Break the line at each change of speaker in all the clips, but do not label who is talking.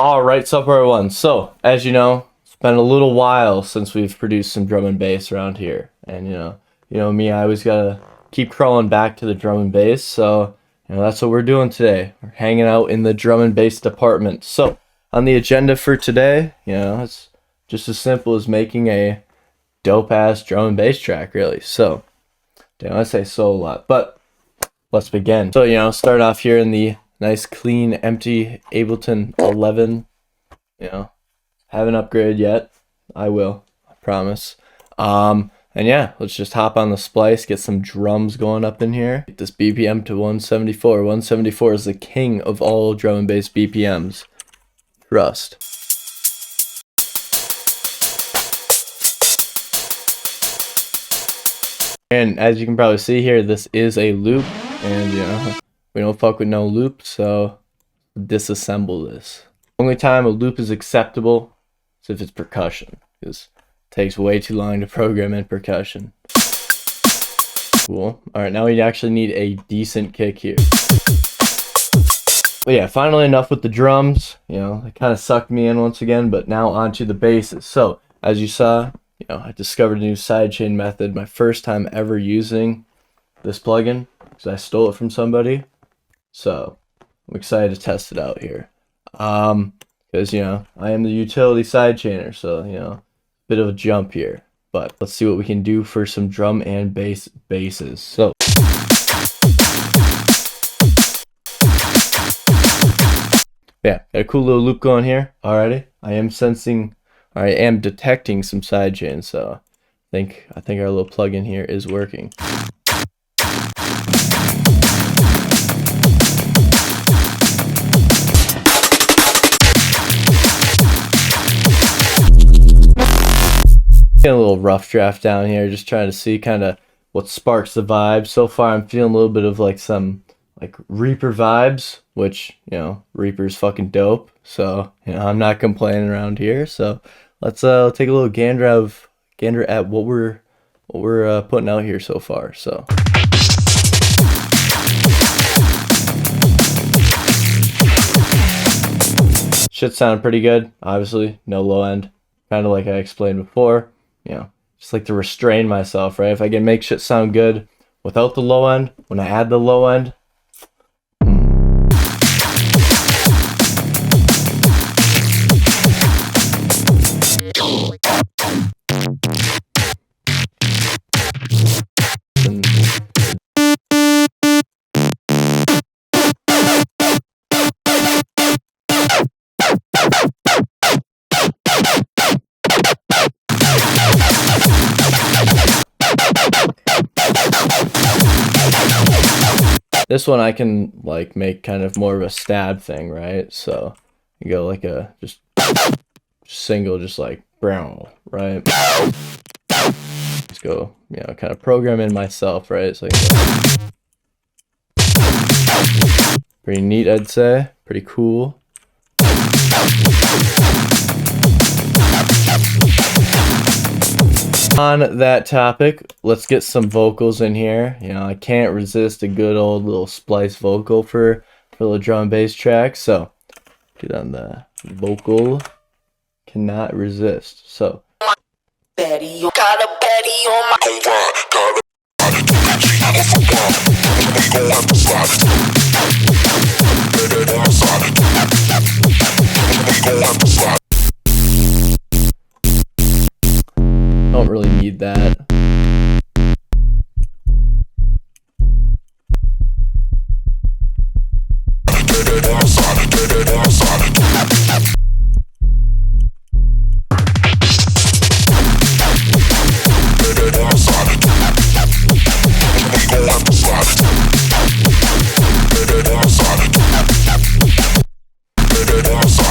Alright, sup everyone. So, as you know, it's been a little while since we've produced some drum and bass around here. And you know me, I always gotta keep crawling back to the drum and bass. So, that's what we're doing today. We're hanging out in the drum and bass department. So, on the agenda for today, it's just as simple as making a dope-ass drum and bass track, really. So, damn, I say so a lot, but let's begin. So, start off here in the nice, clean, empty Ableton 11. Haven't upgraded yet. I will, I promise. And yeah, let's just hop on the splice, get some drums going up in here. Get this BPM to 174. 174 is the king of all drum and bass BPMs. Trust. And as you can probably see here, this is a loop, and we don't fuck with no loop, so disassemble this. Only time a loop is acceptable is if it's percussion, because it takes way too long to program in percussion. Cool. Alright, now we actually need a decent kick here. But yeah, finally enough with the drums. They kind of sucked me in once again, but now onto the basses. So, as you saw, I discovered a new sidechain method, my first time ever using this plugin, because I stole it from somebody. So, I'm excited to test it out here. Because, I am the utility sidechainer, so, bit of a jump here. But let's see what we can do for some drum and bass basses. So, yeah, got a cool little loop going here already. I am detecting some sidechains, so I think our little plugin here is working. Getting a little rough draft down here, just trying to see kind of what sparks the vibe. So far, I'm feeling a little bit of some REAPER vibes, which REAPER's fucking dope. So I'm not complaining around here. So let's take a little gander at what we're putting out here so far. So. Shit sounded pretty good. Obviously, no low end. Kind of like I explained before. Just like to restrain myself, right? If I can make shit sound good without the low end, when I add the low end, this one I can make kind of more of a stab thing, right? So you go like a just single, just like brown, right? Just go, kind of program in myself, right? So pretty neat, I'd say. Pretty cool. On that topic, let's get some vocals in here. I can't resist a good old little splice vocal for the drum and bass track. So, get on the vocal. Cannot resist. So. Betty, you got a Betty on Don't really need that.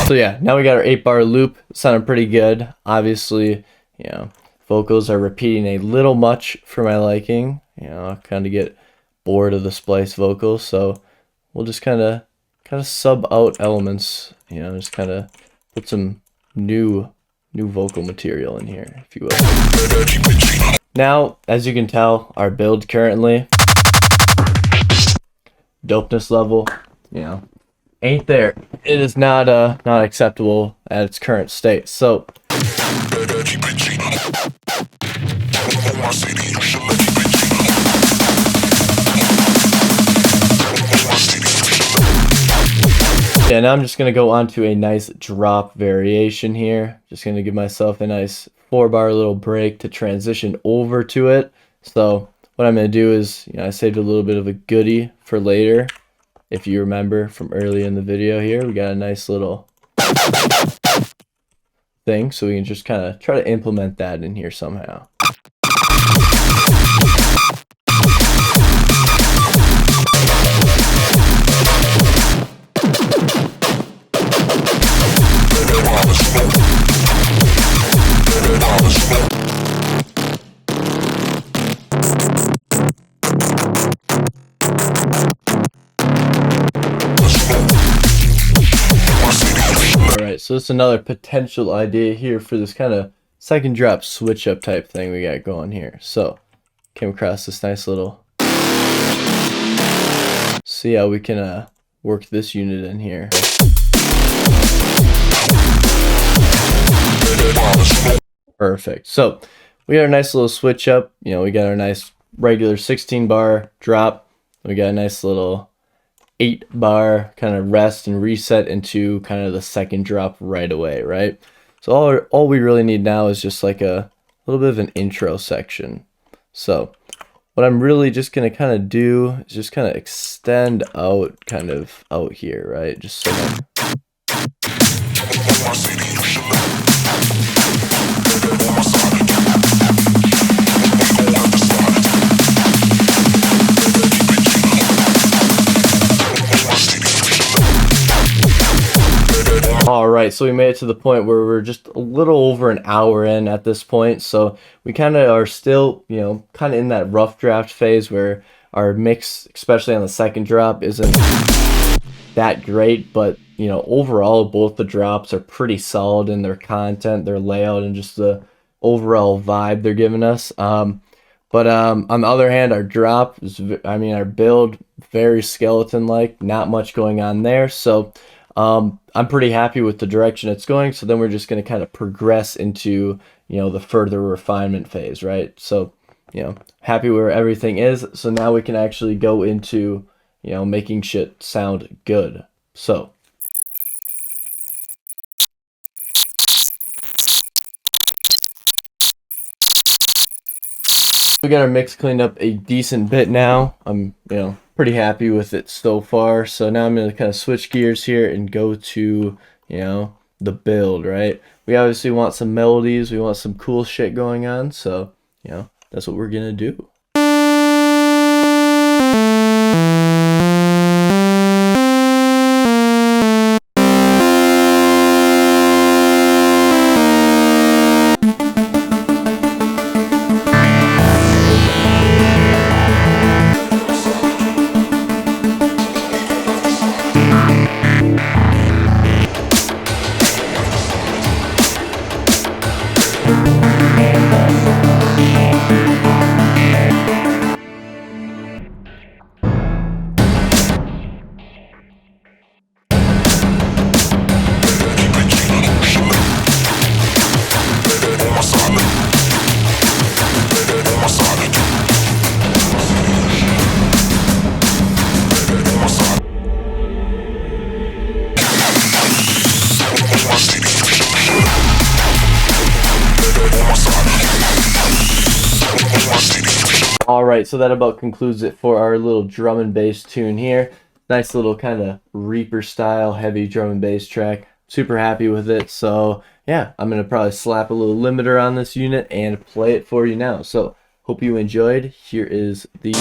So yeah, now we got our 8-bar loop. Sounded pretty good. Obviously, vocals are repeating a little much for my liking. I kind of get bored of the splice vocals, so we'll just kind of sub out elements. Just kind of put some new vocal material in here, if you will. Now, as you can tell, our build currently, dopeness level, ain't there. It is not not acceptable at its current state. So yeah, now I'm just gonna go on to a nice drop variation here. Just gonna give myself a nice 4-bar little break to transition over to it. So what I'm gonna do is, I saved a little bit of a goodie for later. If you remember from earlier in the video here, we got a nice little thing, so we can just kind of try to implement that in here somehow. So this is another potential idea here for this kind of second drop switch up type thing we got going here. So came across this nice little, see how we can work this unit in here. Perfect. So we got a nice little switch up. We got our nice regular 16-bar drop. We got a nice little 8-bar kind of rest and reset into kind of the second drop right away, right? So all we really need now is just like a little bit of an intro section. So what I'm really just gonna kind of do is just kind of extend out kind of out here, right? Just so that Alright, so we made it to the point where we're just a little over an hour in at this point, so we kind of are still, kind of in that rough draft phase where our mix, especially on the second drop, isn't that great, but, overall both the drops are pretty solid in their content, their layout, and just the overall vibe they're giving us. But on the other hand, our drop is, our build, very skeleton-like, not much going on there, so I'm pretty happy with the direction it's going. So then we're just going to kind of progress into, the further refinement phase, right? So, happy where everything is. So now we can actually go into, making shit sound good. So we got our mix cleaned up a decent bit now. I'm, pretty happy with it so far. So now I'm going to kind of switch gears here and go to, the build, right? We obviously want some melodies. We want some cool shit going on. So, that's what we're going to do. Alright, so that about concludes it for our little drum and bass tune here. Nice little kind of Reaper style heavy drum and bass track. Super happy with it. So yeah, I'm going to probably slap a little limiter on this unit and play it for you now. So hope you enjoyed. Here is the